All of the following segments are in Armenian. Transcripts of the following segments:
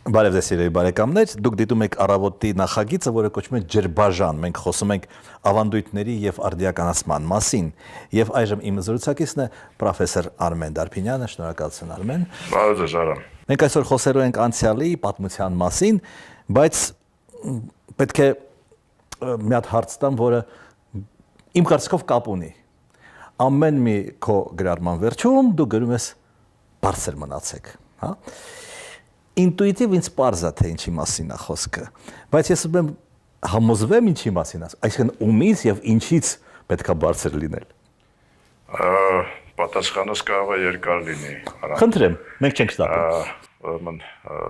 Բարև ձեզ սիրելի բարեկամներ, դուք դիտում եք առավոտի նախագիծը, որը կոչվում է Ջրբաժան։ Մենք խոսում ենք ավանդույթների եւ արդիականացման մասին։ Եվ այժմ իմ զրուցակիցն է պրոֆեսոր Արմեն Դարփինյանը, շնորհակալություն Արմեն։ Բարև ձեզ Արամ։ Մենք այսօր խոսելու ենք անցյալի պատմության մասին, բայց պետք է մի հատ հարց տամ, որը իմ կարծիքով կապ ունի։ Ամեն մի քո գրառման վերջում դու գրում ես բարձր մնացեք, հա։ Ինտուիտիվ ինձ պարզ է, թե ինչի մասին է խոսքը, բայց ես ուզում եմ համոզվեմ ինչի մասին է, այսինքն ումից եւ ինչից պետք է բարձր լինել։ Պատասխանս կարող է երկար լինի, Արամ։ Խնդրեմ, մենք չենք ստապում։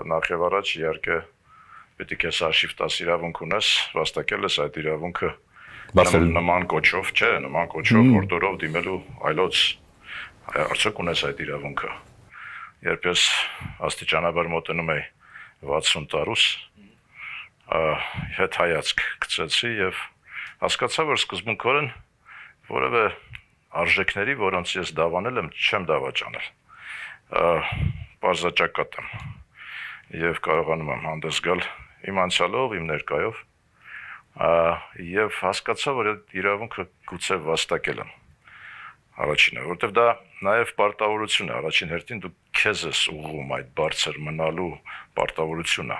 Նախ եւ առաջ իհարկե պետք է քեզ արշիվ տաս իրավունք ունես, վաստակել ես այդ իրավունքը նման կոչով, չէ, նման կոչով օրդորով դիմելու այլոց արդյոք ունես այդ իրավունքը։ Երբ ես աստիճանաբար մոտենում էի 60 տարուս, հետ հայացք գցեցի եւ հասկացա, որ սկզբունքորեն որևէ արժեքների, որոնց ես դավանել եմ, չեմ դավաճանել։ Պարզաճակատ եմ եւ կարողանում եմ հանդես գալ իմ անցյալով, իմ ներկայով եւ հասկացա, որ այդ իրավունքը գուցե վաստակել եմ։ Առաջինը, որովհետև դա նաև պարտավորություն է, առաջին հերթին դու քեզ ես ուղղում այդ բարձր մնալու պարտավորությունը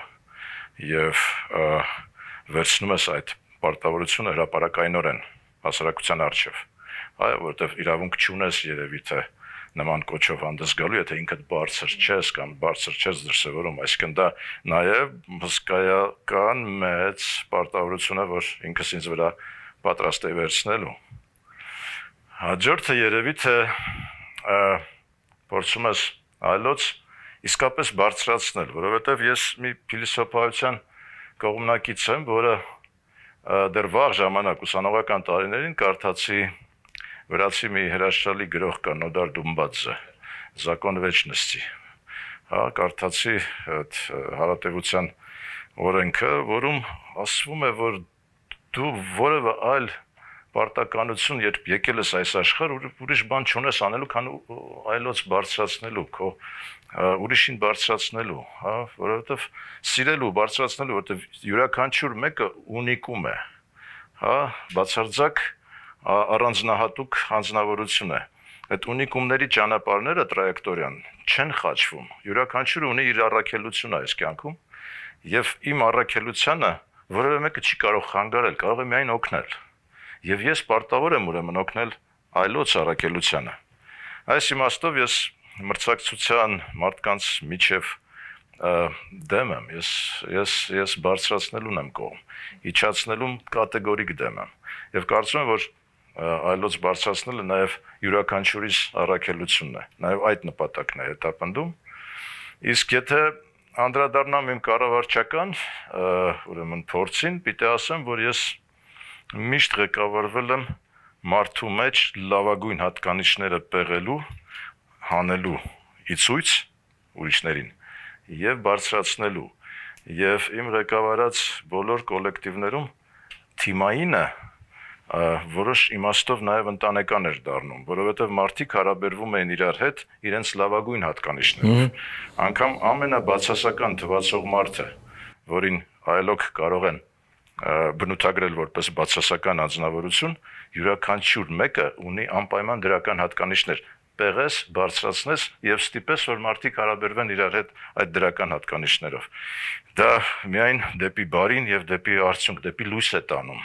եւ վերցնում ես այդ պարտավորությունը հրապարակայնորեն հասարակության առջև, այո, որովհետև իրավունք չունես երևի թե նման կոչով հանդես գալու, եթե ինքդ բարձր չես կամ բարձր չես դրսևորում, այսինքն դա նաև հսկայական մեծ պարտավորություն է, որ ինքս ինձ վրա պատրաստ եմ վերցնելու։ Հաջորդը երևի թե փորձում ես այլոց իսկապես բարձրացնել, որովհետև ես մի փիլիսոփայության կողմնակից եմ, որը դեռ վաղ ժամանակ ուսանողական տարիներին կարդացի վրացի մի հրաշալի գրող կա Նոդար Դումբաձե, Закон вечности։ Հա, կարդացի այդ հարատևության օրենքը, որում ասվում է, որ դու որևէ այլ պարտականություն, երբ եկել ես այս աշխարհ, ուրիշ բան չունես անելու, քան այլոց բարձրացնելու, քո ուրիշին բարձրացնելու, հա, որովհետև սիրելու, բարձրացնելու, որովհետև յուրաքանչյուր մեկը ունիկում է, հա, բացարձակ առանձնահատուկ հանձնավորություն է։ Այդ ունիկումների ճանապարհները տրայեկտորիան չեն խաչվում։ Յուրաքանչյուրը ունի իր առաքելությունը այս կյանքում, եւ իմ առաքելությանը որևէ մեկը չի կարող խանգարել, կարող է միայն օգնել։ Եվ ես պարտավոր եմ ուրեմն օգնել այլոց առաքելությանը։ Այս իմաստով ես մրցակցության մարդկանց միջև դեմ եմ, ես բարձրացնելուն եմ կողմ, իջացնելուն կատեգորիկ դեմ եմ։ Եվ կարծում եմ, որ այլոց բարձրացնելը նաև յուրաքանչյուրիս առաքելությունն է, նաև այդ նպատակն է հետապնդում։ Իսկ եթե անդրադառնամ իմ կառավարչական ուրեմն փորձին, պիտի ասեմ, որ ես միշտ ղեկավարվել եմ մարդու մեջ լավագույն հատկանիշները պեղելու, հանելու իցույց ուրիշներին եւ բարձրացնելու։ Եվ իմ ղեկավարած բոլոր կոլեկտիվներում թիմայինը որոշ իմաստով նաև ընտանեկան էր դառնում, որովհետև մարդիկ հարաբերվում էին իրար հետ իրենց լավագույն հատկանիշներով։ Անգամ ամենաբացասական թվացող մարդը, որին այլոք կարող են բնութագրել որպես բացասական անձնավորություն, յուրաքանչյուր մեկը ունի անպայման դրական հատկանիշներ։ Պեղես, բարձրացնես եւ ստիպես, որ մարդիկ հարաբերվեն իրար հետ այդ դրական հատկանիշներով։ Դա միայն դեպի բարին եւ դեպի արդյունք, դեպի լույս է տանում։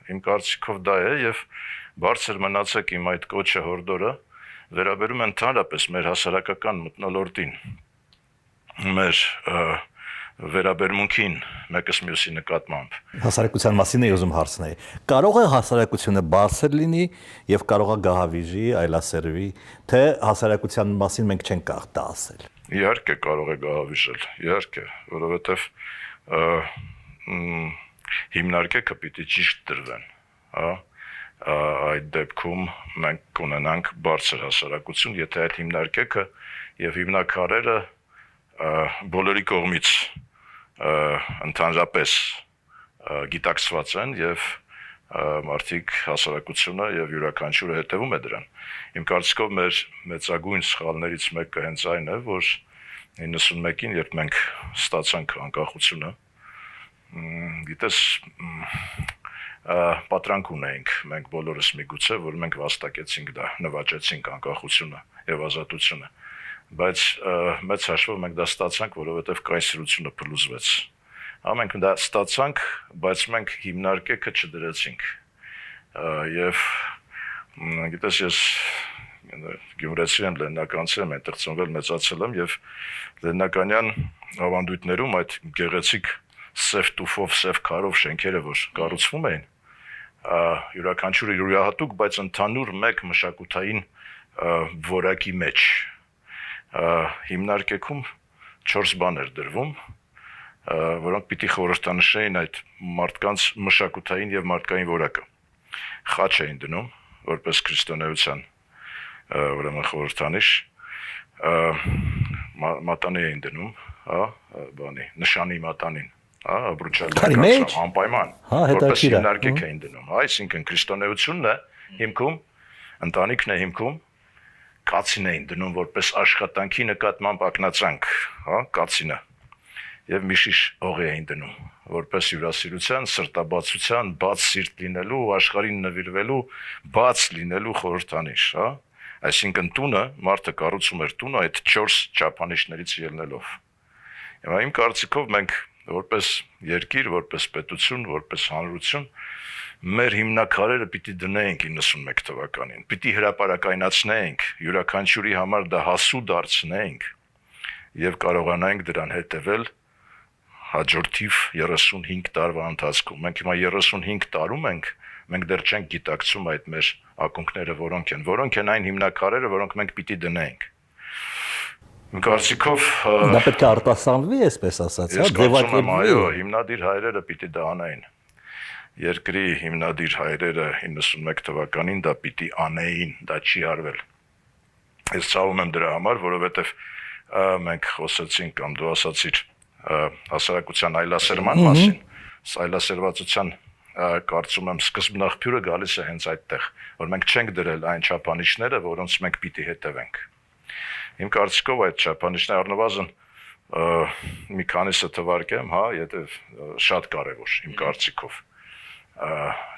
Իմ կարծիքով դա է եւ բարձր մնացեք իմ այդ կոչը հորդորը վերաբերում են ընդհանրապես մեր հասարակական մթնոլորտին, մեր վերաբերմունքին մեկս մյուսի նկատմամբ։ Հասարակության մասին է ուզում հարցնել։ Կարող է հասարակությունը բարձր լինի եւ կարող է գահավիժի, այլասերվի, թե հասարակության մասին մենք չենք կարող դա ասել։ Իհարկե կարող է գահավիժել, իհարկե, որովհետեւ հիմնարկեքը պիտի ճիշտ դրվեն, հա, այդ դեպքում մենք կունենանք բարձր հասարակություն, եթե այդ հիմնարկեքը եւ հիմնակարերը բոլորի կողմից ընդհանրապես գիտակցված են եւ մարդիկ հասարակությունը եւ յուրաքանչյուրը հետևում է դրան։ Իմ կարծիքով մեր մեծագույն սխալներից մեկը հենց այն է, որ 91-ին, երբ մենք ստացանք անկախությունը, գիտես, պատրանք ունեինք մենք բոլորս միգուցե, որ մենք վաստակեցինք դա, նվաճեցինք անկախությունը եւ ազատությունը, բայց մեծ հաշվով մենք դա ստացանք, որովհետեւ կայսրությունը փլուզվեց։ Մենք դա ստացանք, բայց մենք հիմնարկեքը չդրեցինք։ Եվ գիտես, ես գյումրեցի եմ, լեննականցի եմ, այնտեղ ծնվել մեծացել եմ եւ լեննականյան ավանդույթներում այդ գեղեցիկ սև տուֆով, սև քարով շենքերը, որ կառուցվում էին, յուրաքանչյուրը յուրահատուկ, բայց ընդհանուր մեկ մշակութային որակի մեջ։ Հիմնարկեքում 4 բան էր դրվում, որոնք պիտի խորհրդանշեին այդ մարդկանց մշակութային եւ մարդկային որակը։ Խաչ էին դնում, որպես քրիստոնեության ուրեմն խորհրդանիշ, մատանի էին դնում, նշանի մատանին, բրուչալի անպայման, որպես հիմնարկեք էին դնում, այսինքն քրիստոնեությունն է հիմքում, ընտանիքն է հիմքում, կացին էին դնում որպես աշխատանքի նկատմամբ ակնածանք, կացինը, եւ մի շիշ օղի էին դնում, որպես հյուրասիրության, սրտաբացության, բաց սիրտ լինելու, աշխարհին նվիրվելու, բաց լինելու խորհրդանիշ, Այսինքն տունը, մարդը կառուցում էր տունը այդ 4 չափանիշներից ելնելով։ Եվ իմ կարծիքով մենք որպես երկիր, որպես պետություն, որպես հանրություն, մեր հիմնաքարերը պիտի դնեինք 91 թվականին, պիտի հրապարակայնացնեինք, յուրաքանչյուրի համար դա հասու դարձնեինք եւ կարողանայինք դրան հետեւել հաջորդիվ 35 տարվա ընթացքում։ Մենք հիմա 35 տարում ենք, մենք դեռ չենք գիտակցում այդ մեր ակունքները որոնք են այն հիմնակարերը, որոնք մենք պիտի դնենք։ Կարծիքով դա պետք է արտասանվի, այսպես ասած, ձևակերպվի։ Այո, հիմնադիր հայրերը պիտի դա անեին։ Երկրի հիմնադիր հայրերը 91 թվականին դա պիտի անեին, դա չի արվել։ Ես ցավում եմ դրա համար, որովհետև մենք խոսեցինք կամ դու ասացիր հասարակության այլասերման մասին, այլասերվածության կարծում եմ սկզբնաղբյուրը գալիս է հենց այդտեղ, որ մենք չենք դրել այն չափանիշները, որոնց մենք պիտի հետևենք։ Իմ կարծիքով այդ չափանիշները առնվազն մի քանիսը թվարկեմ, եթե շատ կարևոր իմ կարծիքով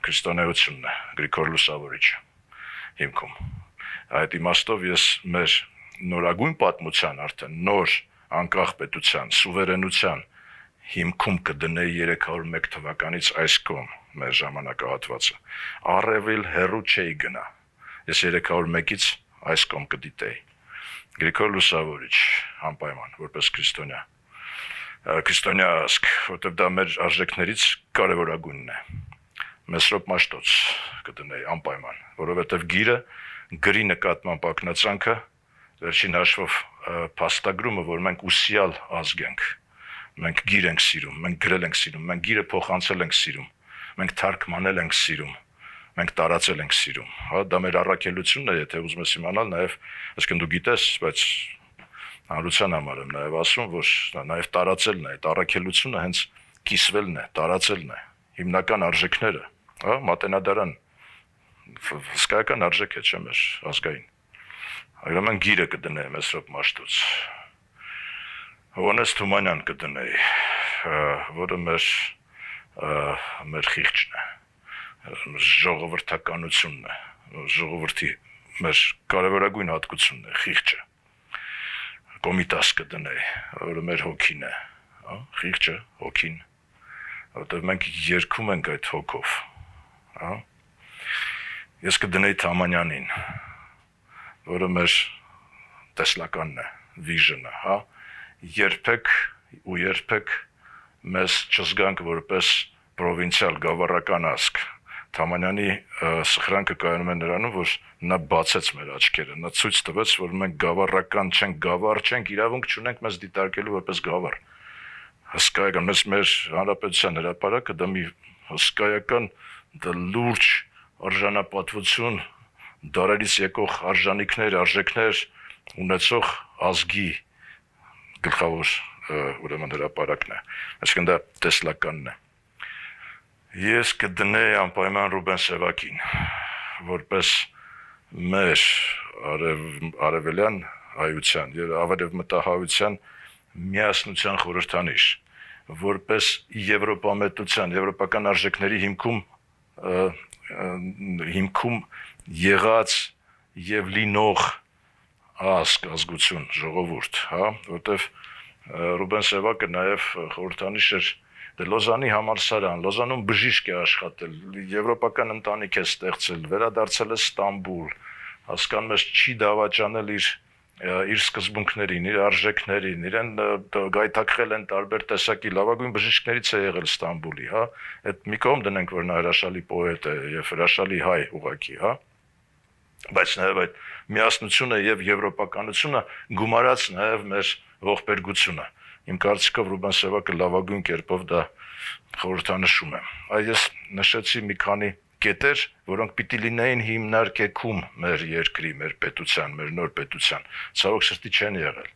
քրիստոնեությունն է, Գրիգոր Լուսավորիչը հիմքում։ Այդ իմաստով ես մեր նորագույն պատմության արդեն նոր անկախ պետության, սուվերենության հիմքում կդնեի 301 թվականից այս կողմ մեր ժամանակահատվածը, առավել հեռու չէի գնա, ես 301-ից այս կողմ կդիտեի, Գրիգոր Լուսավորիչ, անպայման, որպես քրիստոնյա, քրիստոնյա ազգ, որտեղ դա մեր արժեքներից կարևորագույնն է, Մեսրոպ Մաշտոց կդնեի անպայման, որովհետև գիրը, գրի նկատմամբ ակնածանքը, վերջին հաշվով փաստագրումը, որ մենք ուսյալ ազգ ենք, մենք գիր ենք սիրում, մենք գրել ենք սիրում, մենք գիրը փոխանցել ենք սիրում, մենք թարգմանել ենք սիրում, մենք տարածել ենք սիրում։ Դա մեր առաքելությունն է, եթե ուզում ես իմանալ, նաև, այսինքն դու գիտես, բայց հանրության համար եմ նաև ասում, որ նաև տարածելն է, այդ առաքելությունը հենց կիսվելն է, տարածելն է, հիմնական արժեքները, մատենադարան, հսկայական արժեք է, չէ՞ մեր ազգային։ Ուրեմն գիրը կդնեի Մեսրոպ Մաշտոց, Հովհաննես Թումանյան կդնեի, որը մեր խիղճն է, ժողովրդականությունն է, ժողովրդի մեր կարևորագույն հատկությունն է, խիղճը, Կոմիտաս կդնեի, որը մեր հոգին է, խիղճը, հոգին, որտեղ մենք երգում ենք այդ հոգով, ես կդնեի Թամանյանին, որը մեր տեսլականն է, վիժնը, երբեք ու երբեք մեզ չզգանք որպես պրովինցիալ գավառական ազգ։ Թամանյանի սխրանքը կայանում է նրանում, որ նա բացեց մեր աչքերը, նա ցույց տվեց, որ մենք գավառական չենք, գավառ չենք, իրավունք չունենք մեզ դիտարկելու որպես գավառ։ Հսկայական, մեր հանրապետության հրապարակը դա մի հսկայական, դա լուրջ արժանապատվություն, դարերից եկող արժանիքներ, արժեքներ ունեցող ազգի գլխավոր ուրեմն հրապարակն է, այսինքն դա տեսլականն է։ Ես կդնեի անպայման Ռուբեն Սևակին, որպես մեր արևելյան հայության, ավերևմտահայության միասնության խորհրդանիշ, որպես եվրոպամետության, եվրոպական արժեքների հիմքում եղած եւ լինող ազգություն, ժողովուրդ, հա, որտեվ Ռուբեն Սևակը նաեւ խորհրդանիշ էր Լոզանի համալսարան, Լոզանում բժիշկ է աշխատել, եվրոպական ընտանիք է ստեղծել, վերադարձել է Ստամբուլ, հասկանում ես, չի դավաճանել իր սկզբունքներին, իր արժեքներին, իրեն գայթակղել են տարբեր տեսակի լավագույն բժիշկներից է եղել Ստամբուլի, հա, այդ մի կողմ դնենք, որ նա հրաշալի պոետ է եւ հրաշալի հայ ուղղակի, հա, բայց նաեւ այդ միասնությունը եւ եվրոպականությունը գումարած նաեւ մեր ողբերգությունը։ Իմ կարծիքով Ռուբեն Սևակը լավագույն կերպով դա խորհրդանշում է։ Այս նշեցի մի քանի կետեր, որոնք պիտի լինեին հիմնարկեքում մեր երկրի, մեր պետության, մեր նոր պետության, ցավոք սրտի չեն եղել։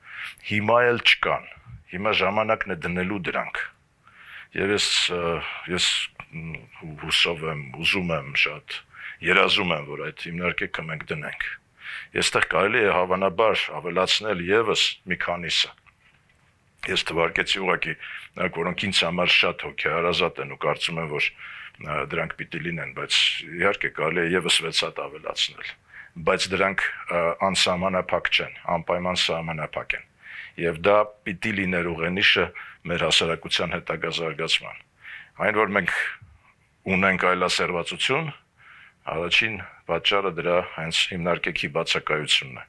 Հիմա էլ չկան։ Հիմա ժամանակն է դնելու դրանք։ Եվ ես հուսով եմ, ուզում եմ շատ, երազում եմ, որ այդ հիմնարկեքը մենք դնենք։ Եստեղ կարելի է հավանաբար ավելացնել եւս մի քանիսը։ Ես թվարկեցի ուղղակի նրանք, որոնք ինձ համար շատ հոգեհարազատ են ու կարծում եմ, որ դրանք պիտի լինեն, բայց իհարկե կարելի է եւս 6 հատ ավելացնել, բայց դրանք անսահմանափակ չեն, անպայման սահմանափակ են։ Եվ դա պիտի լիներ ուղենիշը մեր հասարակության հետագա զարգացման։ Այն, որ մենք ունենք այլասերվածություն, առաջին պատճառը դրա հենց հիմնարկեքի բացակայությունն է։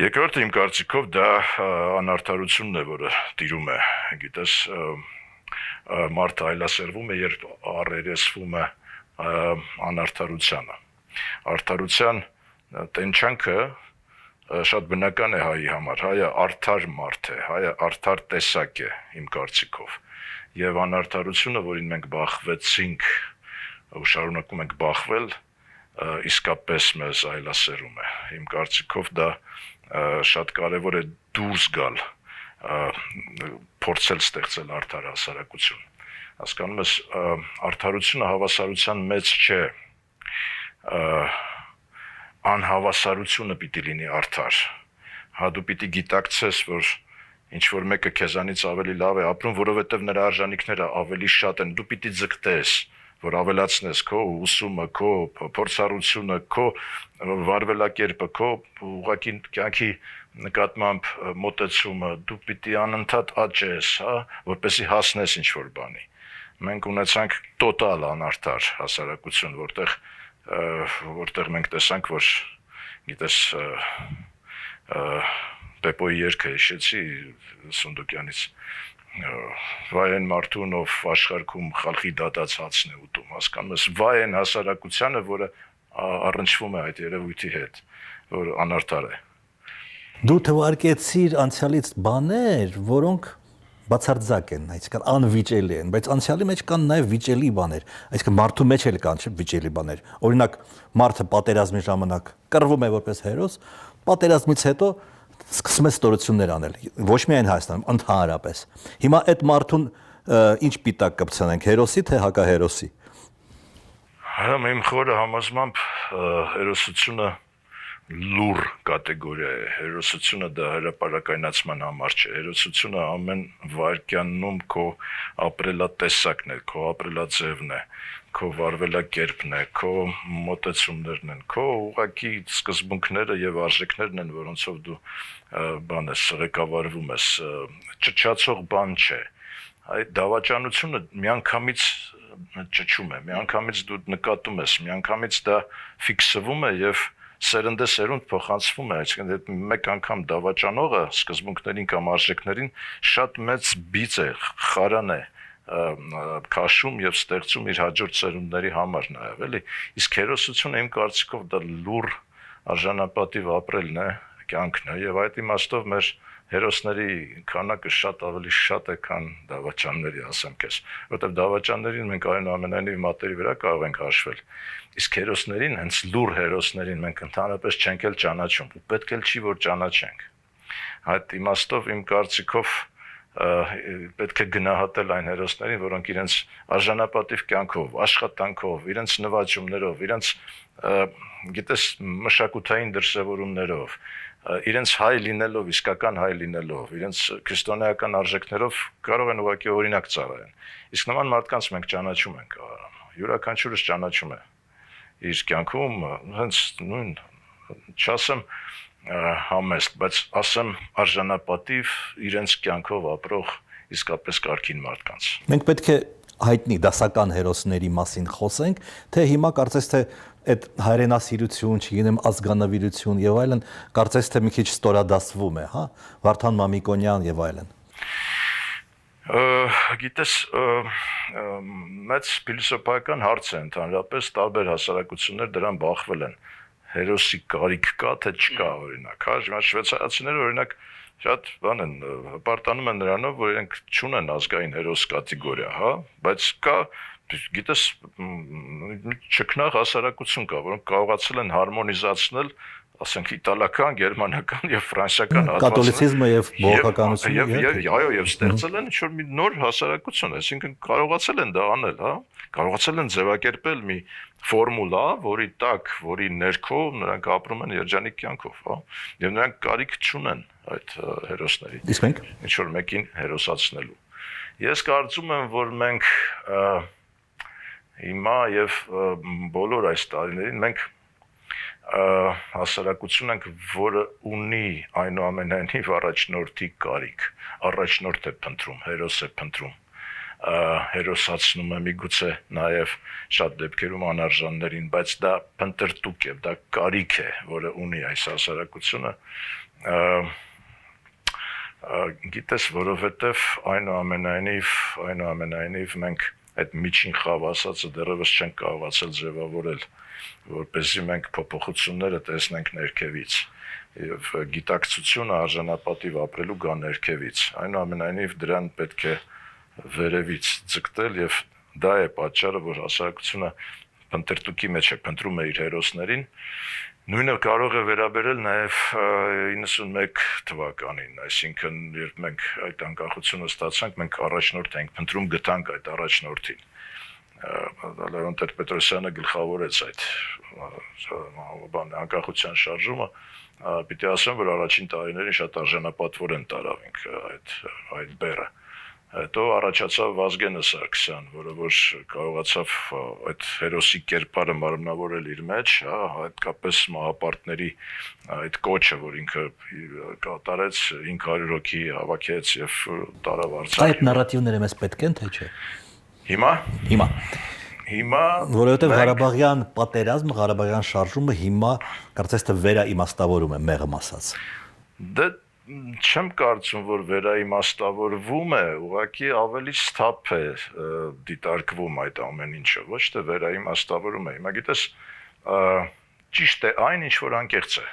Երկրորդը իմ կարծիքով դա անարդարությունն է, որը տիրում է, գիտես, մարդը այլասերվում է, երբ առերեսվում է անարդարությանը։ Արդարության տենչանքը շատ բնական է հայի համար, հայը արդար մարդ է, հայը արդար տեսակ է իմ կարծիքով, եւ անարդարությունը, որին մենք բախվեցինք ու շարունակում ենք բախվել, իսկապես մեզ այլասերում է։ Իմ կարծիքով դա շատ կարևոր է դուրս գալ, փորձել ստեղծել արդար հասարակություն։ Հասկանում ես, արդարությունը հավասարության մեջ չէ, անհավասարությունը պիտի լինի արդար։ Հա դու պիտի գիտակցես, որ ինչ որ մեկը քեզանից ավելի լավ է ապրում, որովհետև նրա արժանինքները ավելի շատ են, դու պիտի ձգտես, որ ավելացնես քո ուսումը, քո փորձառությունը, քո վարվելակերպը, քո ուղղակի կյանքի նկատմամբ մոտեցումը, դու պիտի անընդհատ աճես, հա, որպեսզի հասնես ինչ որ բանի։ Մենք ունեցանք տոտալ անարդար հասարակություն, որտեղ մենք տեսանք, որ գիտես Պեպոյի երգը հիշեցի Սունդուկյանից, վայ են մարդուն, ով աշխարհքում խալխի դատած հացն է ուտում, հասկանում ես, վայ են հասարակությանը, որը առնչվում է այդ երևույթի հետ, որ անարդար է։ Դու թվարկեցիր անցյալից բաներ, որոնք բացարձակ են, այսինքն անվիճելի են, բայց անցյալի մեջ կան նաև վիճելի բաներ, այսինքն մարդու մեջ էլ կան վիճելի բաներ։ Օրինակ, մարդը պատերազմի ժամանակ կռվում է որպես հերոս, պատերազմից հետո սկսում է ստորություններ անել, ոչ միայն Հայաստանում, ընդհանրապես։ Հիմա այդ մարդուն ինչ պիտակ կպցնենք, հերոսի թե հակահերոսի։ Իմ խորը համոզմամբ հերոսությունը լուր կատեգորիա է, հերոսությունը դա հրապարակայնացման համար չէ, հերոսությունը ամեն վայրկյանում քո ապրելատեսակն է, քո ապրելաձևն է, քո վարվելակերպն է, քո մոտեցումներն են, քո ուղղակի սկզբունքները եւ արժեքներն են, որոնցով դու բան ես ղեկավարվում ես, ճճացող բան չէ։ Այդ դավաճանությունը միանգամից ճճում է, միանգամից դու նկատում ես, միանգամից դա ֆիքսվում է եւ սերնդեսերունդ փոխանցվում է, այսինքն այդ մեկ անգամ դավաճանողը սկզբունքներին կամ արժեքներին շատ մեծ բիծ է, խարան է քաշում եւ ստեղծում իր հաջորդ սերունդների համար նաեւ, էլի։ Իսկ հերոսությունը իմ կարծիքով դա լուր արժանապատիվ ապրելն է, կյանքն է եւ այդ իմաստով մեր հերոսների քանակը շատ ավելի շատ է, քան դավաճանների, ասեմ քեզ, որովհետեւ դավաճաններին մենք այնուամենայնիվ մատերի վրա կարող ենք հաշվել։ Իսկ հերոսներին, հենց լուր հերոսներին մենք ընդհանրապես չենք էլ ճանաչում, ու պետք էլ չի որ ճանաչենք։ Այդ իմաստով իմ կարծիքով պետք է գնահատել այն հերոսներին, որոնք իրենց արժանապատիվ կյանքով, աշխատանքով, իրենց նվաճումներով, իրենց գիտես մշակութային դրսևորումներով, իրենց հայ լինելով, իսկական հայ լինելով, իրենց քրիստոնեական արժեքներով կարող են ուղղակի օրինակ ծառայեն։ Իսկ նման մարդկանց մենք ճանաչում ենք, յուրաքանչյուրս ճանաչում է իր կյանքում, հենց նույն չասեմ համեստ, բայց ասեմ արժանապատիվ իրենց կյանքով ապրող իսկապես կարգին մարդկանց։ Մենք պետք է հայտնի դասական հերոսների մասին խոսենք, թե հիմա կարծես թե այդ հայրենասիրություն, չգիտեմ, ազգանավիրություն եւ այլն, կարծես թե մի քիչ ստորադասվում է, հա, Վարդան Մամիկոնյան եւ այլն։ Գիտես, մեծ փիլիսոփայական հարց է ընդհանրապես, տարբեր հասարակություններ դրան բախվել են։ Հերոսի կարիք կա, թե չկա, օրինակ, հա, հիմա շվեյցարացիները օրինակ շատ բան են, հպարտանում են նրանով, որ իրենք չունեն ազգային հերոս կատեգորիա, հա, բայց կա, գիտես, չքնաղ հասարակություն կա, որոնք կարողացել են հարմոնիզացնել, ասենք, իտալական, գերմանական եւ ֆրանսիական հատվածները, կաթոլիցիզմը եւ բողոքականությունը, այո, եւ ստեղծել են ինչ-որ մի նոր հասարակություն, այսինքն կարողացել են դա անել, հա, կարողացել են ձևակերպել մի ֆորմուլա, որի տակ, որի ներքո նրանք ապրում են երջանիկ կյանքով, հա, եւ նրանք կարիք չունեն այդ հերոսների։ Իսկ մենք ինչ որ մեկին հերոսացնելու։ Ես կարծում եմ, որ մենք հիմա եւ բոլոր այս տարիներին մենք հասարակություն ենք, որը ունի այնուամենայնիվ առաջնորդի կարիք, առաջնորդ է փնտրում, հերոս է փնտրում, հերոսացնում է միգուցե նաև շատ դեպքերում անարժաններին, բայց դա փնտրտուք է, դա կարիք է, որը ունի այս հասարակությունը, գիտես, որովհետև այնուամենայնիվ մենք այդ միջին խավ ասածը դեռևս չենք կարողացել ձևավորել, որպեսզի մենք փոփոխությունները տեսնենք ներքևից եւ գիտակցությունը արժանապատիվ ապրելու գա ներքևից, այնուամենայնիվ դրան պետք է վերևից ձգտել եւ դա է պատճառը, որ հասարակությունը փնտրտուքի մեջ է, փնտրում է իր հերոսներին։ Նույնը կարող է վերաբերել նաև 91 թվականին, այսինքն երբ մենք այդ անկախությունը ստացանք, մենք առաջնորդ էինք փնտրում, գտանք այդ առաջնորդին։ Լևոն Տեր-Պետրոսյանը գլխավորեց այդ անկախության շարժումը, պիտի ասեմ, որ առաջին տարիներին շատ արժանապատվորեն տարավինք այդ բեռը։ Հետո առաջացավ Վազգենը Սարգսյան, որը որ կարողացավ այդ հերոսի կերպարը մարմնավորել իր մեջ, հա, հատկապես մահապարտների այդ կոչը, որ ինքը կատարեց 500 հոգի հավաքեց եւ տարավ Արցախ։ Այդ նարատիվները մեզ պետք են, թե չէ։ Հիմա որովհետեւ Ղարաբաղյան պատերազմը, Ղարաբաղյան շարժումը հիմա կարծես թե վերաիմաստավորում է մեղմ ասած։ Դե չեմ կարծում, որ վերաիմաստավորվում է, ուղղակի ավելի սթափ է դիտարկվում այդ ամեն ինչը, ոչ թե վերաիմաստավորում է։ Հիմա գիտես, ճիշտ է այն, ինչ որ անկեղծ է,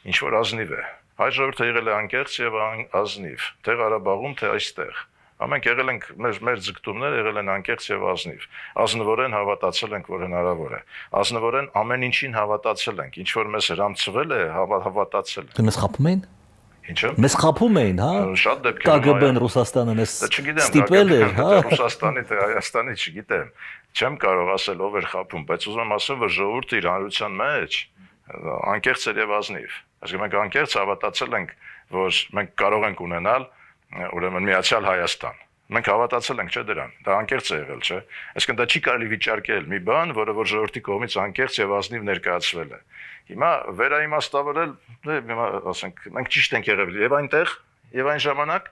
ինչ որ ազնիվ է։ Հայ ժողովուրդը եղել է անկեղծ եւ ազնիվ, թե Ղարաբաղում, թե այստեղ։ Ամենք եղել ենք մեր ձգտումները եղել են անկեղծ եւ ազնիվ։ Ազնվորեն հավատացել ենք, որ հնարավոր է։ Ազնվորեն ամեն ինչին հավատացել ենք, ինչ որ մեզ հրամցվել է, հավատացել ենք։ Մեզ խափում էին։ Ինչը։ Մեզ խափում էին, հա։ Շատ դեպքերում ԿԳԲ-ն Ռուսաստանը մեզ ստիպել էր, հա։ Ռուսաստանի թե Հայաստանի չգիտեմ։ Չեմ կարող ասել ով էր խափում, բայց ուզում եմ ասել, որ ժողովուրդը իր հանրության մեջ անկեղծ էր եւ ազնիվ։ Այսինքն մենք անկեղծ հավատացել ենք, որ մենք կարող ենք ունենալ ուրեմն Միացյալ Հայաստան։ Մենք հավատացել ենք, չէ՞ դրան։ Դա անկեղծ է եղել, չէ՞։ Այսինքն դա չի կարելի վիճարկել մի բան, որը որ ժողովրդի կողմից անկեղծ եւ ազնիվ ներկայացվել է։ Հիմա վերաիմաստավորել, հիմա ասենք, մենք ճիշտ ենք եղել եւ այնտեղ, եւ այն ժամանակ,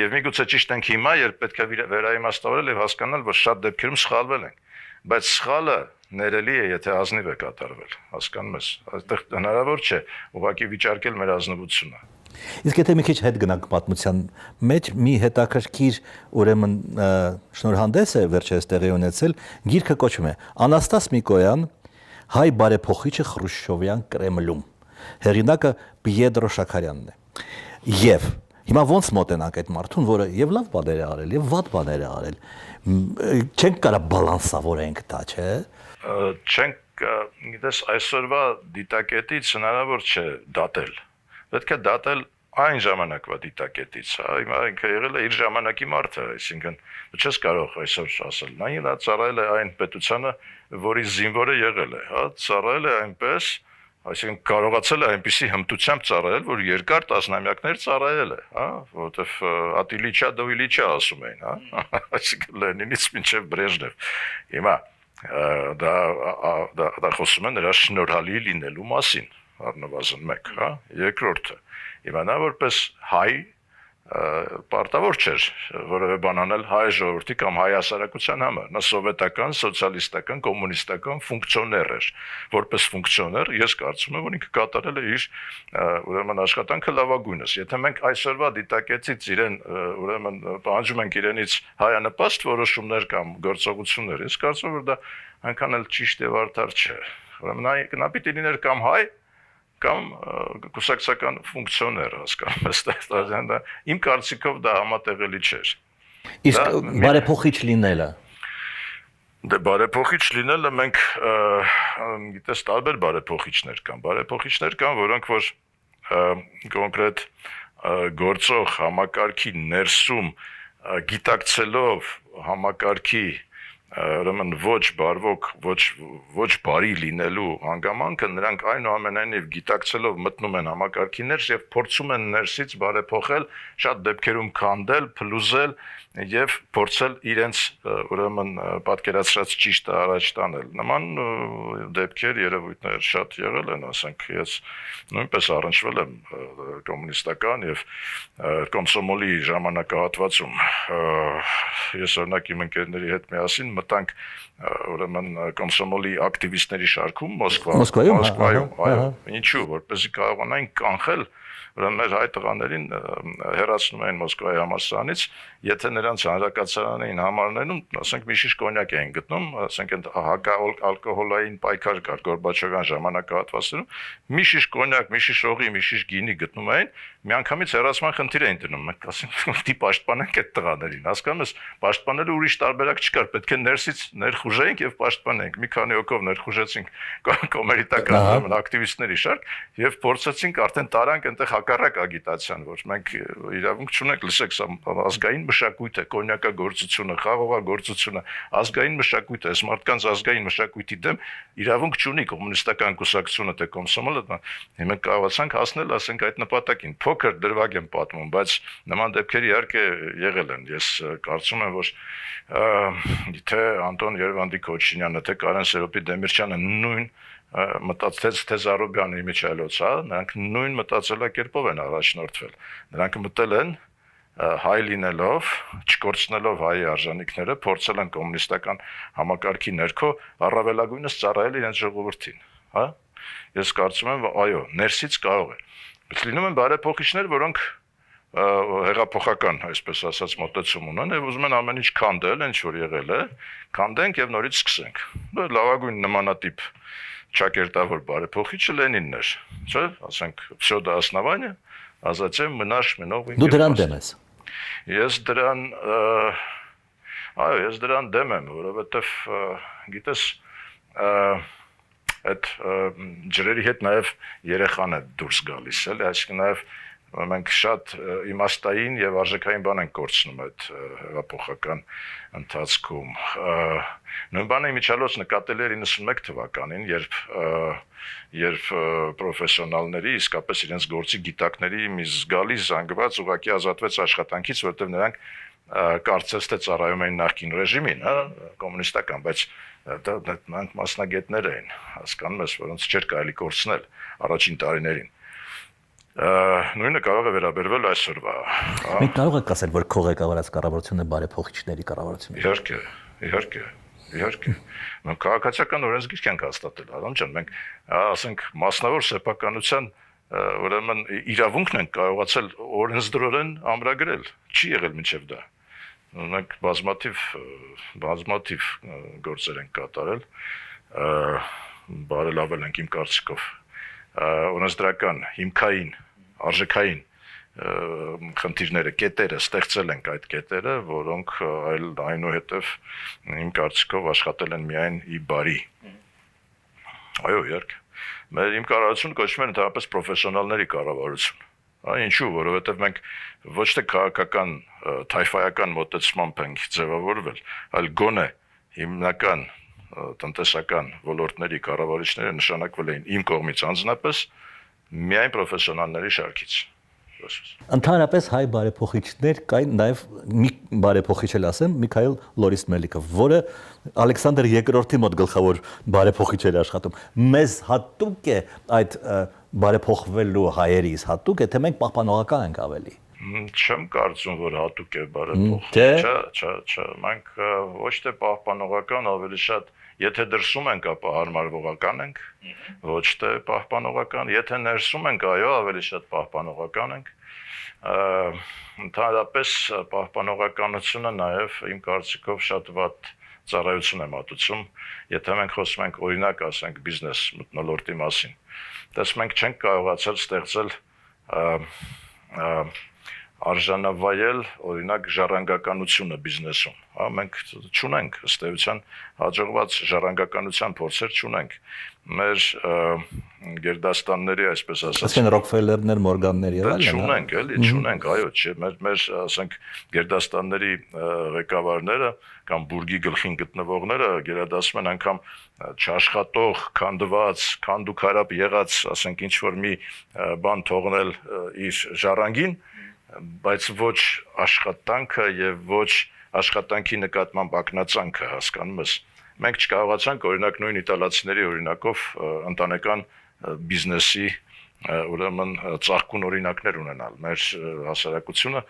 եւ միգուցե ճիշտ ենք հիմա, երբ պետք է վերաիմաստավորել եւ հասկանալ, որ շատ դեպքերում սխալվել ենք։ Բայց սխալը ներելի է, եթե ազնիվ է կատարվել, հասկանում ես։ Այդտեղ հնարավոր չէ ուղղակի վիճարկել մեր ազնվությունը։ Իսկ եթե մի քիչ հետ գնանք պատմության մեջ, մի հետաքրքիր ուրեմն շնորհանդես է վերջերս տեղի ունեցել, գիրքը կոչվում է Անաստաս Միկոյան, հայ բարեփոխիչը Խրուշչովյան Կրեմլում։ Հեղինակը Պիետրո Շաքարյանն է։ Եվ հիմա ոնց մոտենանք այդ մարդուն, որը եւ լավ բաներ է արել, եւ վատ բաներ է արել։ Չենք կարա բալանսավորենք դա, չէ՞։ Չենք, գիտես, այսօրվա դիտակետից հնարավոր չէ դատել։ Պետք է դատել այն ժամանակվա դիտակետից, հա, հիմա ինքը եղել է իր ժամանակի մարդը, այսինքն դու չես կարող այսօր ասել, նա ծառայել է այն պետությանը, որի զինվորը եղել է, հա, ծառայել է այնպես, Այսինքն կարողացել է այնպիսի հմտությամբ ծառայել, որ երկար տասնամյակներ ծառայել է, հա, որովհետև Ատիլիչա դոիլիչա ասում էին, հա, այսինքն Լենինից մինչև Բրեժնև։ Հիմա դա խոսում է նրա շնորհալի լինելու մասին, առնվազն մեկ, հա, երկրորդը։ Հիմա նա որպես հայ պարտավոր չէր որևէ բան անել հայ ժողովրդի կամ հայ հասարակության համար։ Նա սովետական, սոցիալիստական, կոմունիստական ֆունկցիոներ էր։ Որպես ֆունկցիոներ ես կարծում եմ, որ ինքը կատարել է իր ուրեմն աշխատանքը լավագույնս։ Եթե մենք այսօրվա դիտակետից իրեն ուրեմն պահանջում ենք իրենից հայանպաստ որոշումներ կամ գործողություններ, ես կարծում եմ, որ դա այնքան էլ ճիշտ եւ արդար չէ։ Ուրեմն նա պիտի լիներ կամ հայ կամ կուսակցական ֆունկցիոներ հասկանում ես, իմ կարծիքով դա համատեղելի չէր։ Իսկ բարեփոխիչ լինելը։ Դե բարեփոխիչ լինելը մենք գիտես տարբեր բարեփոխիչներ կան, որոնք որ կոնկրետ գործող համակարգի ներսում գիտակցելով համակարգի ուրեմն ոչ բարվոք, ոչ բարի լինելու հանգամանքը նրանք այնուամենայնիվ գիտակցելով մտնում են համակարգի ներս եւ փորձում են ներսից բարեփոխել, շատ դեպքերում քանդել, փլուզել եւ փորձել իրենց ուրեմն պատկերացրած ճիշտը առաջ տանել։ Նման դեպքեր երևույթներ շատ եղել են, ասենք ես նույնպես առնչվել եմ կոմունիստական եւ կոմսոմոլի ժամանակահատվածում։ Ես օրինակ իմ ընկերների հետ միասին մտանք ուրեմն կոմսոմոլի ակտիվիստների շարքում Մոսկվայում, այո, ինչու, որպեսզի կարողանային կանխել ուրեմն մեր հայ տղաներին հեռացնում էին Մոսկվայի համալսարանից, եթե նրանց հանրակացարան էին համարներում, ասենք մի շիշ կոնյակ էին գտնում, ասենք հակաալկոհոլային պայքար կար Գորբաչովյան ժամանակահատվածներում, մի շիշ կոնյակ, մի շիշ օղի, մի շիշ գինի գտնում էին, միանգամից հեռացման խնդիր էին դնում, մենք ասենք դի պաշտպանենք այդ տղաներին, հասկանում ես, պաշտպանելու ուրիշ տարբերակ չկար, պետք է ներսից ներխուժեինք եւ պաշտպանենք, մի քանի հոգով ներխուժեցինք կոմերիտական ակտիվիստների շարք եւ փորձեցինք արդեն տարանք այնտեղ հակառակ ագիտացիան, որ մենք իրավունք չունենք, լսեք, սա ազգային մշակույթ է, կոնյակագործությունը, խաղողագործությունը, ազգային մշակույթ է, այս մարդկանց ազգային մշակույթի դեմ իրավունք չունի կոմունիստական կուսակցությունը թե կոմսոմոլը, մենք կարողացանք հասնել, ասենք այդ նպատակին, փոքր դրվագ եմ պատմում, բայց նման դեպքեր իհարկե եղել են, ես կարծում եմ, որ թե Անտոն Երևանդի Քոչինյանը, թե Կարեն Սերոպի Դեմիրճյանը նույն մտածեց թե Զարոբյանը Միչայելոց, հա, նրանք նույն մտածելակերպով են առաջնորդվել։ Նրանք մտել են հայ լինելով, չկորցնելով հայի արժանինքները, փորձել են կոմունիստական համակարգի ներքո առավելագույնս ծառայել իրենց ժողովրդին, հա։ Ես կարծում եմ, այո, ներսից կարող է։ Բայց լինում են բարեփոխիչներ, որոնք հեղափոխական, այսպես ասած, մոտեցում ունեն եւ ուզում են ամեն ինչ քանդել, ինչ որ եղել է, քանդենք եւ նորից սկսենք։ Լավագույն նմանատիպ ճակերտավոր բարեփոխիչը Լենինն էր, չէ՞, ասենք, всё до основания, а затем мы наш миновый. Դու դրան դեմ ես։ Ես դրան դեմ եմ, որովհետեւ գիտես, այդ ջրերի հետ նաեւ երեխան է դուրս գալիս, էլի, այսինքն նաեւ մենք շատ իմաստային եւ արժեքային բան ենք կորցնում այդ հեղափոխական ընթացքում։ Նույն բանը Միչայելոց նկատել էր 91 թվականին, երբ պրոֆեսիոնալների, իսկապես իրենց գործի գիտակների մի զգալի զանգված ուղղակի ազատվեց աշխատանքից, որտեղ նրանք կարծես թե ծառայում էին նախկին ռեժիմին, հա, կոմունիստական, բայց նրանք մասնագետներ էին, հասկանում ես, որոնց չէր կարելի կորցնել առաջին տարիներին։ Նույնը կարող է վերաբերվել այսօրվա։ Մենք կարող ենք ասել, որ քո ղեկավարած կառավարությունը բարեփոխիչների կառավարությունն է։ Իհարկե։ Մենք քաղաքացիական օրենսգիր ենք հաստատել, Արամ ջան, մենք ասենք մասնավոր սեփականության ուրեմն իրավունքն ենք կարողացել օրենսդրորեն ամրագրել, չի եղել մինչև դա։ Մենք բազմաթիվ գործեր ենք կատարել, բարելավել ենք իմ կարծիքով օրենսդրական, հիմքային, արժեքային խնդիրները, կետերը, ստեղծել ենք այդ կետերը, որոնք այնուհետև իմ կարծիքով աշխատել են միայն ի բարի։ Այո, իհարկե։ Իմ կառավարությունը կոչվում է ընդհանրապես պրոֆեսիոնալների կառավարություն։ Ինչու, որովհետև մենք ոչ թե քաղաքական, թայֆայական մոտեցմամբ ենք ձևավորվել, այլ գոնե հիմնական տնտեսական ոլորտների կառավարիչները նշանակվել էին իմ կողմից անձնապես միայն պրոֆեսիոնալների շարքից։ Ընդհանրապես հայ բարեփոխիչներ կային, նաև մի բարեփոխիչ էլ ասեմ, Միքայել Լորիսմելիկով, որը Ալեքսանդր II-ի մոտ գլխավոր բարեփոխիչ էր աշխատում։ Մեզ հատուկ է այդ բարեփոխվելու հայերից հատուկ է, թե մենք պահպանողական ենք ավելի։ Չեմ կարծում, որ հատուկ է բարեփոխիչ։ Չէ, մենք ոչ թե պահպանողական, ավելի շատ եթե դրսում ենք, ապա հարմարվողական ենք, ոչ թե պահպանողական, եթե ներսում ենք, այո, ավելի շատ պահպանողական ենք։ Ընդհանրապես պահպանողականությունը նաև իմ կարծիքով շատ վատ ծառայություն է մատուցում, եթե մենք խոսում ենք օրինակ, ասենք, բիզնես մթնոլորտի մասին։ Դες մենք չենք կարողացել ստեղծել արժանավայել, օրինակ, ժառանգականությունը բիզնեսում, հա, մենք չունենք ըստ էության հաջողված ժառանգականության փորձեր չունենք։ Մեր գերդաստանների, այսպես ասած, ասեն Ռոքֆելերներ, Մորգաններ եւ այլն, չունենք, էլի, չունենք, այո, չէ, մեր, ասենք, գերդաստանների ղեկավարները կամ բուրգի գլխին գտնվողները գերադասում են անգամ չաշխատող, քանդված, քանդուքարապ եղած, ասենք, ինչ որ մի բան թողնել իր ժառանգին, բայց ոչ աշխատանքը եւ ոչ աշխատանքի նկատմամբ ակնածանքը, հասկանում ես։ Մենք չկարողացանք օրինակ նույն իտալացիների օրինակով ընտանեկան բիզնեսի ուրեմն ծաղկուն օրինակներ ունենալ։ Մեր հասարակությունը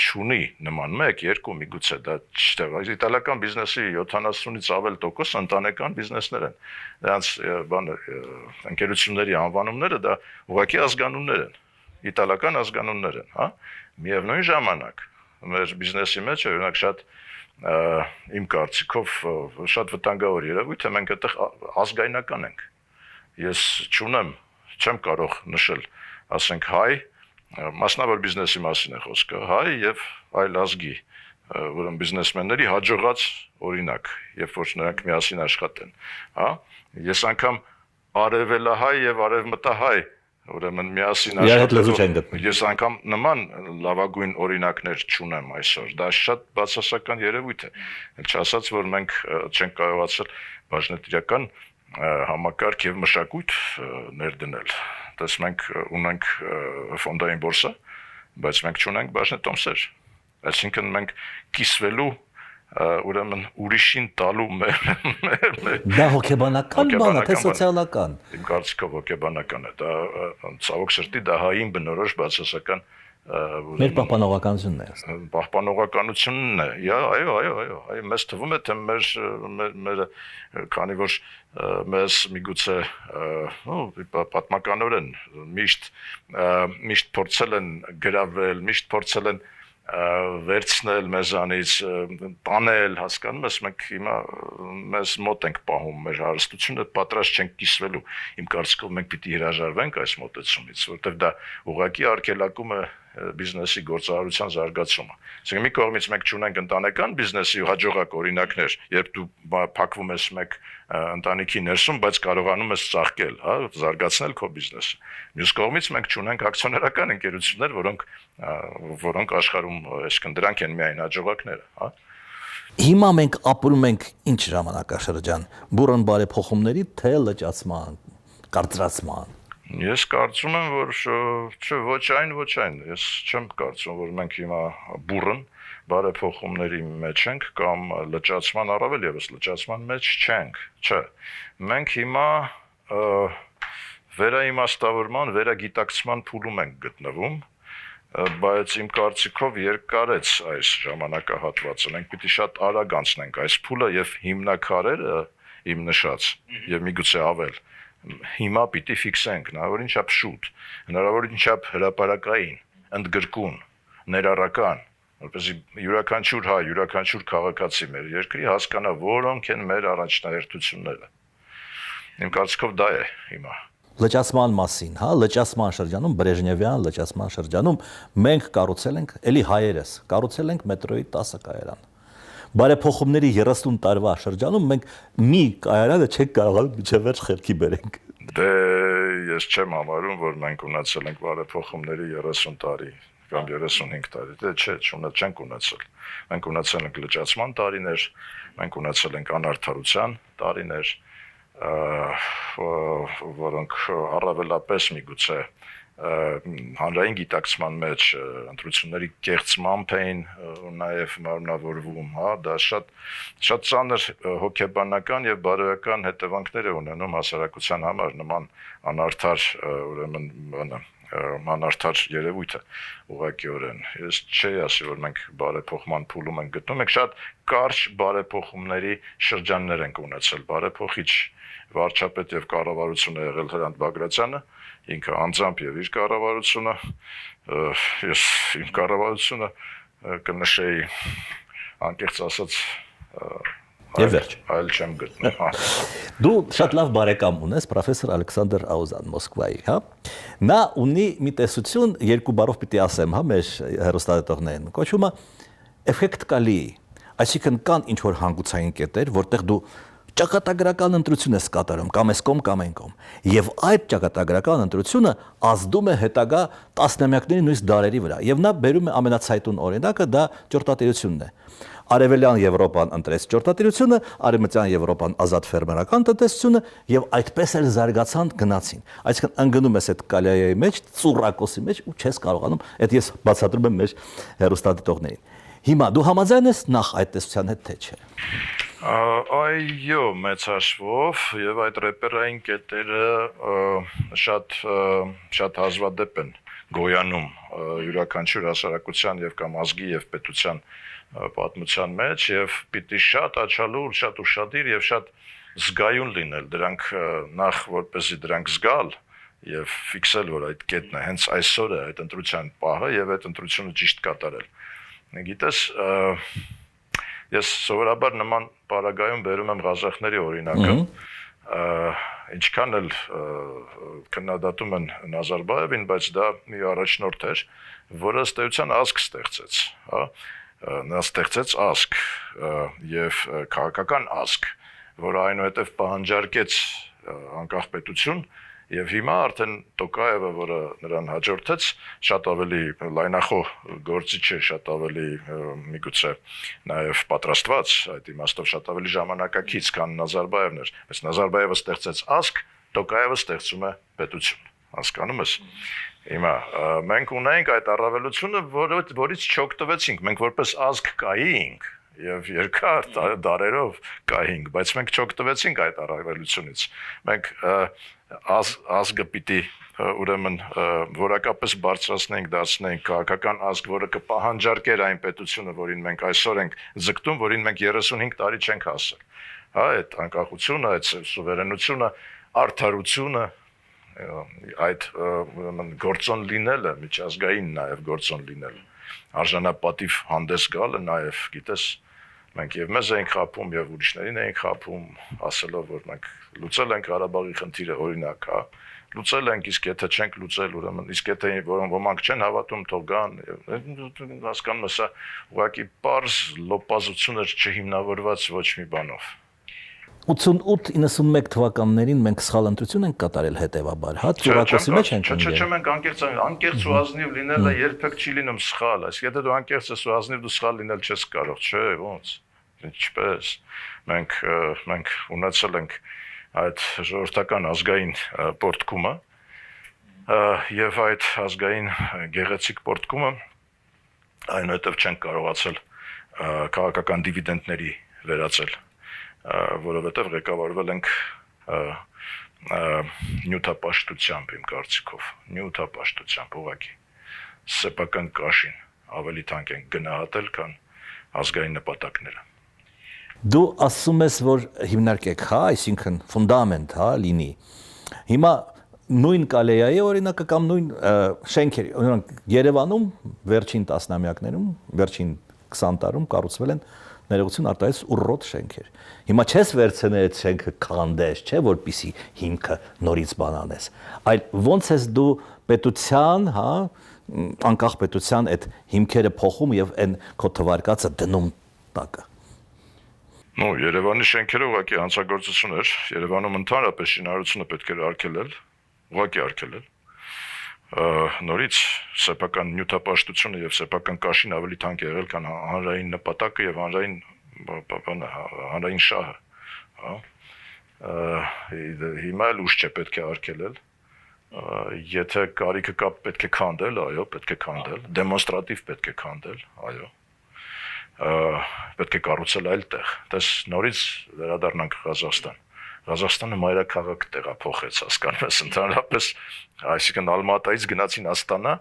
չունի նման 1-2 միգուցե դա չէ, իտալական բիզնեսի 70-ից ավել տոկոս ընտանեկան բիզնեսներ են։ Դրանց ընկերությունների անվանումները դա ուղղակի ազգանուններ են, իտալական ազգանուններ են, հա։ Միևնույն ժամանակ մեր բիզնեսի մեջ օրինակ շատ իմ կարծիքով շատ վտանգավոր երևույթ է, մենք այդտեղ ազգայնական ենք։ Ես չեմ կարող նշել, ասենք, հայ, մասնավոր բիզնեսի մասին է խոսքը, հայ եւ այլ ազգի, ուրեմն բիզնեսմենների հաջողած օրինակ, երբ որ նրանք միասին աշխատեն, հա։ Ես անգամ արևելահայ եւ արևմտահայ, ուրեմն միասին աշխատող, ես անգամ նման լավագույն օրինակներ չունեմ այսօր, դա շատ բացասական երևույթ է, չասած, որ մենք չենք կարողացել բաժնետիրական համակարգ եւ մշակույթ ներդնել, դες մենք ունենք ֆոնդային բորսա, բայց մենք չունենք բաժնետոմսեր, այսինքն մենք կիսվելու ուրեմն ուրիշին տալու մեր դա հոգեբանական բան է, թե սոցիալական։ Իմ կարծիքով հոգեբանական է, դա ցավոք սրտի դա հային բնորոշ բացասական մեր պահպանողականությունն է։ Պահպանողականությունն է։ Այո, մեզ թվում է, թե մեր քանի որ մեզ միգուցե պատմականորեն միշտ փորձել են գրավել, միշտ փորձել են վերցնել մեզանից, տանել, հասկանում ես, մենք հիմա մեզ մոտ ենք պահում մեր հարստությունը, պատրաստ չենք կիսվելու։ Իմ կարծիքով մենք պիտի հրաժարվենք այս մոտեցումից, որովհետև դա ուղղակի արգելակում է բիզնեսի գործարարության զարգացումը։ Այսինքն մի կողմից մենք չունենք ընտանեկան բիզնեսի հաջողակ օրինակներ, երբ դու փակվում ես մեկ ընտանիքի ներսում, բայց կարողանում ես ծաղկել, հա, զարգացնել քո բիզնեսը։ Մյուս կողմից մենք չունենք ակցիոներական ընկերություններ, որոնք աշխարհում, այսինքն դրանք են միայն հաջողակները, հա։ Հիմա մենք ապրում ենք ինչ ժամանակաշրջան, բուրըն բարեփոխումների, թե լճացման, կարծրացման։ Ես կարծում եմ, որ ոչ այն, ես չեմ կարծում, որ մենք հիմա բուրըն բարեփոխումների մեջ ենք կամ լճացման առավել եւս լճացման մեջ չենք, չէ։ Մենք հիմա վերաիմաստավորման, վերագիտակցման փուլում ենք գտնվում, բայց իմ կարծիքով երկարեց այս ժամանակահատվածը, մենք պիտի շատ արագ անցնենք այս փուլը եւ հիմնակարերը իմ նշած եւ միգուցե ավել հիմա պիտի ֆիքսենք, հնարավորին չափ շուտ, հնարավորին չափ հրապարակային, ընդգրկուն, ներառական, որպեսզի յուրաքանչյուր հայ, յուրաքանչյուր քաղաքացի մեր երկրի հասկանա, որոնք են մեր առաջնահերթությունները։ Իմ կարծիքով դա է հիմա։ Լճացման մասին, հա, լճացման շրջանում, Բրեժնևյան լճացման շրջանում մենք կառուցել ենք, էլի հայերս, կառուցել ենք մետրոյի 10 կայարան։ Բարեփոխումների 30 տարվա շրջանում մենք մի կայարանը չենք կարողանում մինչև վերջ խելքի բերենք։ Դե ես չեմ համարում, որ մենք ունեցել ենք բարեփոխումների 30 տարի։ կամ 35 տարի, դե չէ, չենք ունեցել։ Մենք ունեցել ենք լճացման տարիներ, մենք ունեցել ենք անարդարության տարիներ, որոնք առավելապես միգուցե հանրային գիտակցման մեջ ընտրությունների կեղծմամբ էին նաև մարմնավորվում, հա, դա շատ ծանր հոգեբանական եւ բարոյական հետևանքներ է ունենում հասարակության համար նման անարդար, ուրեմն անարդար երևույթը ուղղակիորեն։ Ես չի ասի, որ մենք բարեփոխման փուլում ենք գտնում, մենք շատ կարճ բարեփոխումների շրջաններ ենք ունեցել, բարեփոխիչ վարչապետ եւ կառավարությունը եղել Հրանտ Բագրատյանը, ինքը անձամբ եւ իր կառավարությունը, ես իմ կառավարությունը կնշեի անկեղծ ասած Եվ վերջ։ Այլ չեմ գտնում, հա։ Դու շատ լավ բարեկամ ունես պրոֆեսոր Ալեքսանդր Աուզան Մոսկվայի, հա։ Նա ունի մի տեսություն, երկու բառով պիտի ասեմ, հա, մեր հեռուստադիտողներին։ Կոչվում է էֆեկտ կալի։ Այսինքն կան ինչ որ հանգուցային կետեր, որտեղ դու ճակատագրական ընտրություն ես կատարում, կամ այս կողմ կամ այն կողմ։ Եվ այդ ճակատագրական ընտրությունը ազդում է հետագա տասնամյակների նույնիսկ դարերի վրա։ Եվ նա բերում է ամենացայտուն օրինակը, դա ճորտատիրությունն է։ Արևելյան Եվրոպան ընտրեց ճորտատիրությունը, Արևմտյան Եվրոպան ազատ ֆերմերական տնտեսությունը եւ այդպես էլ զարգացան գնացին։ Այսինքն ընկնում ես այդ կալիայի մեջ, ծուռակոսի մեջ ու չես կարողանում, այդ ես բացատրում եմ մեր հեռուստադիտողներին։ Հիմա դու համաձայն ես նախ այդ տեսության հետ թե չէ։ Այո, մեծ հաշվով եւ այդ ռեպերային կետերը շատ հազվադեպ են գոյանում յուրաքանչյուր հասարակության եւ կամ ազգի եւ պետության պատմության մեջ եւ պիտի շատ աչալուր, շատ ուշադիր եւ շատ զգայուն լինել դրանք նախ որպեսզի դրանք զգալ եւ ֆիքսել որ այդ կետն է հենց այսօր է այդ ընտրության պահը եւ այդ ընտրությունը ճիշտ կատարել։ Գիտես, ես սովորաբար նման պարագայում բերում եմ Ղազախների օրինակը, ինչքան էլ քննադատում են Նազարբաևին, բայց դա մի առաջնորդ էր, որը ըստ էության ազգ ստեղծեց, հա, նա ստեղծեց ազգ եւ քաղաքական ազգ, որը այնուհետև պահանջարկեց անկախ պետություն եւ հիմա արդեն Տոկաևը, որը նրան հաջորդեց, շատ ավելի լայնախոհ գործիչ է, շատ ավելի միգուցե նաեւ պատրաստված, այդ իմաստով շատ ավելի ժամանակակից, քան Նազարբաևն էր, բայց Նազարբաևը ստեղծեց ազգ, Տոկաևը ստեղծում է պետություն, հասկանում ես։ Հիմա մենք ունենք այդ առավելությունը, որից չօգտվեցինք, մենք որպես ազգ կայինք եւ երկար դարերով կայինք, բայց մենք չօգտվեցինք այդ առավելությունից։ Մենք ազգը պիտի ուրեմն որակապես բարձրացնենք, դարձնենք քաղաքական ազգ, որը կպահանջարկեր այն պետությունը, որին մենք այսօր ենք ձգտում, որին մենք 35 տարի չենք հասել։ Հա, այդ անկախությունը, այդ սուվերենությունը, արդարությունը, այդ ուրեմն գործոն լինելը, միջազգային նաև գործոն լինելը, արժանապատիվ հանդես գալը նաև, գիտես, մենք եւ մեզ ենք խափում եւ ուրիշներին ենք խափում, ասելով որ մենք լուծել ենք Ղարաբաղի խնդիրը, օրինակ, հա, լուծել ենք, իսկ եթե չենք լուծել, ուրեմն իսկ եթե ոմանք չեն հավատում, թող գան, հասկանում ես, ուղղակի պարզ լոպազություն էր չհիմնավորված ոչ մի բանով։ 88-91 թվականներին մենք սխալ ընտրություն ենք կատարել հետևաբար, հա, ծուռակոսի մեջ ենք ընկել։ Չէ, մենք անկեղծ ու ազնիվ լինելը երբեք չի լինում սխալ, այսինքն եթե դու անկեղծ ես ու ազնիվ դու սխալ լինել չես կարող, չէ, ոնց։ Ինչպես մենք ունեցել ենք այդ ժողովրդական ազգային պորտկումը եւ այդ ազգային գեղեցիկ պորտկումը այնուհետև չենք կարողացել քաղաքական դիվիդենդների վերածել, որովհետև ղեկավարվել ենք նյութապաշտությամբ իմ կարծիքով, նյութապաշտությամբ ուղղակի սեփական կաշին ավելի թանկ ենք գնահատել, քան ազգային նպատակները։ Դու ասում ես, որ հիմնարկեք, հա, այսինքն ֆունդամենտ, հա, լինի։ Հիմա նույն Կալեյայի օրինակը կամ նույն շենքերի, օրինակ Երևանում վերջին տասնամյակներում, վերջին 20 տարում կառուցվել են ներողություն արտահայտած ուռոտ շենքեր։ Հիմա չես վերցնել այդ շենքը քանդես, չէ, որպեսի հիմքը նորից բանանես, այլ ոնց ես դու պետության, հա, անկախ պետության այդ հիմքերը փոխում եւ այն քո թվարկածը դնում տակը։ Ну, Երևանի շենքերը ուղղակի հանցագործություն էր, Երևանում ընդհանրապես շինարարությունը պետք էր արգելել, ուղղակի արգելել։ նորից սեփական նյութապաշտությունը եւ սեփական կաշին ավելի թանկ եղել, քան հանրային նպատակը եւ հանրային շահը, հա։ Հիմա էլ ուշ չէ պետք է արգելել, եթե կարիքը կա պետք է քանդել, այո, պետք է քանդել, դեմոնստրատիվ պետք է քանդել, այո, պետք է կառուցել այլ տեղ, դες նորից վերադառնանք Ղազախստան, Ղազախստանը մայրաքաղաք տեղափոխեց, հասկանում ես, ընդհանրապես, այսինքն Ալմատայից գնացին Աստանա,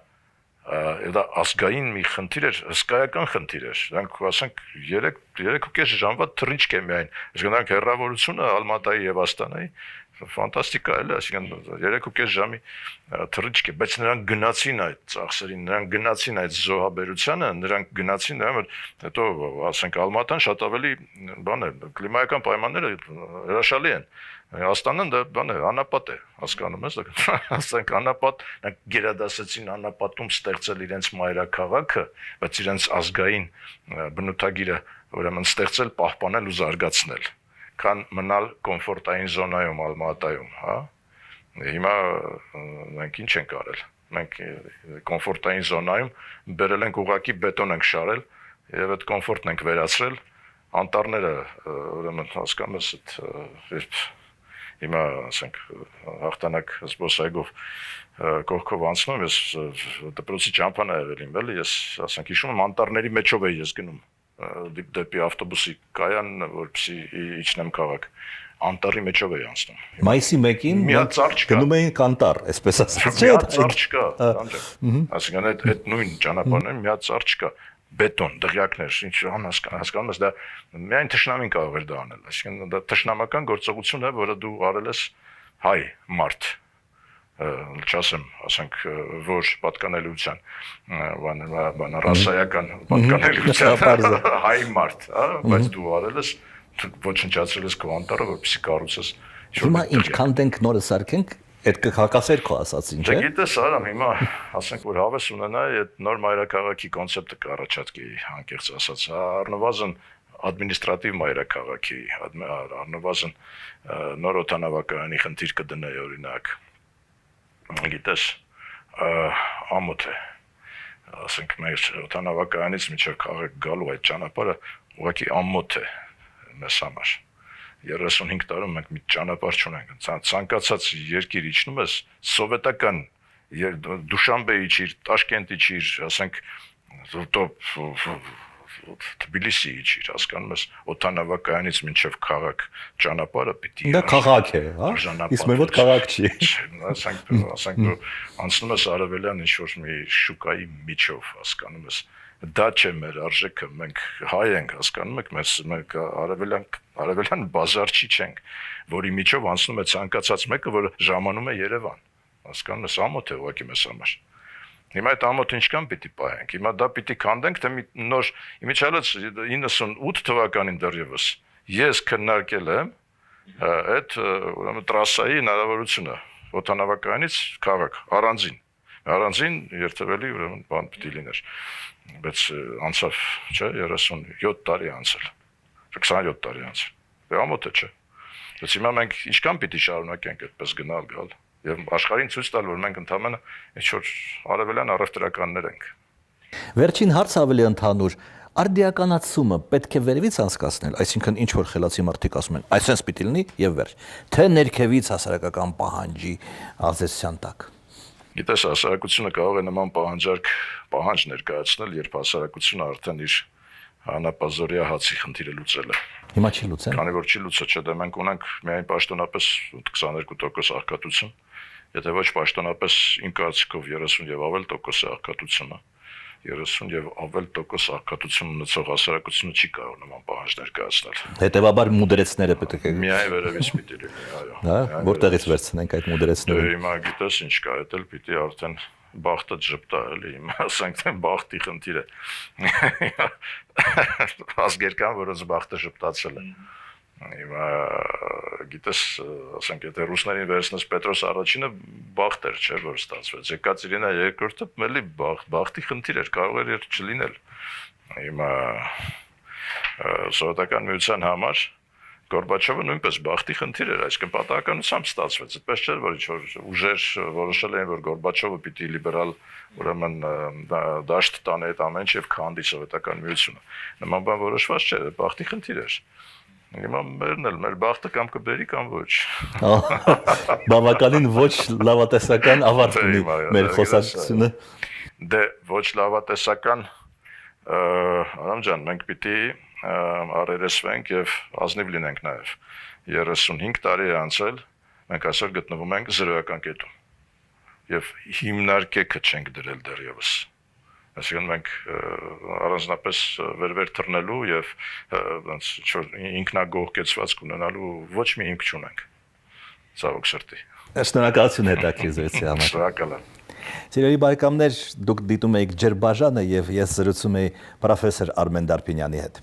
եւ դա ազգային մի խնդիր էր, հսկայական խնդիր էր, դրանք ասենք 3.5 ժամվա թռիչք է միայն, այսինքն դրանք հեռավորությունը Ալմատայի եւ Աստանայի ֆանտաստիկա է, այսինքն 3.5 ժամի թռիչք է, բայց նրանք գնացին այդ ծախսերին, նրանք գնացին այդ զոհաբերությանը, նրանք գնացին դրա, հետո ասենք Ալմատան շատ ավելի բան է, կլիմայական պայմանները հրաշալի են։ Աստանան դա բան է, անապատ է, հասկանում ես, ասենք անապատ, նրանք գերադասեցին անապատում ստեղծել իրենց մայրաքաղաքը, բայց իրենց ազգային բնութագիրը ուրեմն ստեղծել, պահպանել ու զարգացնել, քան մնալ կոմֆորտային զոնայում Ալմատայում, հա։ Հիմա մենք ինչ ենք արել։ Մենք կոմֆորտային զոնայում բերել ենք ուղակի բետոն ենք շարել եւ այդ կոմֆորտն ենք վերացրել, անտառները ուրեմն հասկանում ես այդ հիմա ասենք հաղթանակ զբոսայգով կողքով անցնում ես դպրոցի ճամփան է եղել իմ էլի ես ասենք հիշում եմ անտառների մեջով էի ես գնում դեպի ավտոբուսի կայան որպեսզի իջնեմ քաղաք անտառի մեջով էի անցնում Մայիսի 1-ին գնում էին անտառ այսպես ասած չէ՞ ծառ չկա ասենք այդ նույն ճանապարհներում մի հատ ծառ չկա բետոն դղյակներ ինչ հասկանում ես դա միայն թշնամին կարող էր դա անել այսինքն դա թշնամական գործողություն է որը դու արել ես հայ մարդ չասեմ ասենք որ պատկանելիության բան ռասայական պատկանելիության հայ մարդ հա բայց դու արել ես ոչնչացրել ես քո անտառը որպեսզի կառուցես հիմա ինչքան դենք նորը սարքենք Այդ կհակասեր քո ասածին, չէ՞։ Գիտես, Արամ, հիմա ասենք որ հավես ունենայի այդ նոր մայրաքաղաքի կոնցեպտը կառաջարկի, անկեղծ ասած, առնվազն ադմինիստրատիվ մայրաքաղաքի, առնվազն նոր օդանավակայանի խնդիր կդնեի օրինակ։ Գիտես, ամոթ է։ Ասենք մեր օդանավակայանից մինչև քաղաք գալու այդ ճանապարհը ուղղակի ամոթ է մեզ համար։ 35 տարում մենք մի ճանապարհ չունենք։ Ցանկացած երկիր իջնում ես սովետական Դուշանբե իջիր, Տաշկենտ իջիր, ասենք Թբիլիսի իջիր, հասկանում ես, օդանավակայանից մինչև քաղաք ճանապարհը պիտի Դա քաղաք է, հա։ Իսկ մեր մոտ քաղաք չի։ Ասենք դու անցնում ես արևելյան ինչ-որ մի շուկայի միջով, հասկանում ես դա չէ մեր արժեքը մենք հայ ենք հասկանում եք մենք արևելյան բազարչի չենք որի միջով անցնում է ցանկացած մեկը որ ժամանում է Երևան հասկանում ես ամոթ է ուղղակի մեզ համար հիմա այդ ամոթը ինչքան պիտի պահենք հիմա դա պիտի քանդենք թե մի նոր իմիջիալից 98 թվականին դեռևս ես քննարկել եմ այդ ուրեմն տրասայի հնարավորությունը օդանավակայանից քաղաք առանձին երթևելի ուրեմն բան պիտի լիներ բայց անցավ, չէ, 37 տարի անցել, 27 տարի անցել, դե ամոթ է, չէ, բայց հիմա մենք ինչքան պիտի շարունակենք այդպես գալ, և աշխարհին ցույց տալ, որ մենք ընդամենը ինչ-որ արևելյան առևտրականներ ենք։ Վերջին հարց ավելի ընդհանուր, արդիականացումը պետք է վերևից անցկացնել, այսինքն ինչ-որ խելացի մարդիկ ասում են, այսպես պիտի լինի և վերջ, թե ներքևից հասարակական պահանջի ազդեցության տակ։ Գիտես, հասարակությունը կարող է նման պահանջ ներկայացնել, երբ հասարակությունը արդեն իր հանապազորյա հացի խնդիրը լուծել է։ Հիմա չի լուծել։ Քանի որ չի լուծել, չէ, դե մենք ունենք միայն պաշտոնապես 22% աղքատություն, եթե ոչ պաշտոնապես իմ կարծիքով 30 եւ ավել տոկոս է աղքատությունը, 30 եւ ավել տոկոս աղքատություն ունեցող հասարակությունը չի կարող նման պահանջ ներկայացնել։ Հետևաբար մուդրեցները պետք է միայն վերևից պիտի լինի, այո։ Հա, որտեղից վերցնենք այդ մուդրեցները։ Դե հիմա գիտես ինչ կա, դա պիտի արդեն բախտը ճպտա էլի, հիմա ասենք թե բախտի խնդիր է։ Ազգերքան, որոնց բախտը ճպտացել է։ Հիմա գիտես, ասենք եթե ռուսներին վերցնես Պետրոս առաջինը բախտ էր, չէ, որ ստացվեց։ Եկատերինա երկրորդը էլի բախտի խնդիր էր, կարող էր չլինել։ Հիմա սովետական միության համար Գորբաչովը նույնպես բախտի խնդիր էր, այսինքն պատահականությամբ ստացվեց։ Այդպես չէր, որ ինչ-որ ուժեր որոշել էին, որ Գորբաչովը պիտի լիբերալ ուրեմն դաշտ տանի այդ ամեն ինչ եւ քանդի սովետական միությունը։ Նման բան որոշված չէր, բախտի խնդիր էր։ Հիմա մերն էլ մեր բախտը կամ կբերի կամ ոչ։ Բավականին ոչ լավատեսական ավարտ ունի մեր խոսակցությունը։ Դե ոչ լավատեսական Արամ ջան, մենք պիտի առերեսվենք եւ ազնիվ լինենք նաեւ 35 տարի է անցել մենք այսօր գտնվում ենք զրոյական կետում եւ հիմնարկեքը չենք դրել դեռևս այսինքն մենք առանձնապես վեր թռնելու եւ ոնց ինքնագողկեցված կունենալու ոչ մի հիմք չունենք ցավոք սրտի Շնորհակալություն հետաքրքրության համար շնորհակալ եմ Սիրելի բարեկամներ, դուք դիտում եք Ջրբաժանը եւ ես զրուցում եի պրոֆեսոր Արմեն Դարբինյանի հետ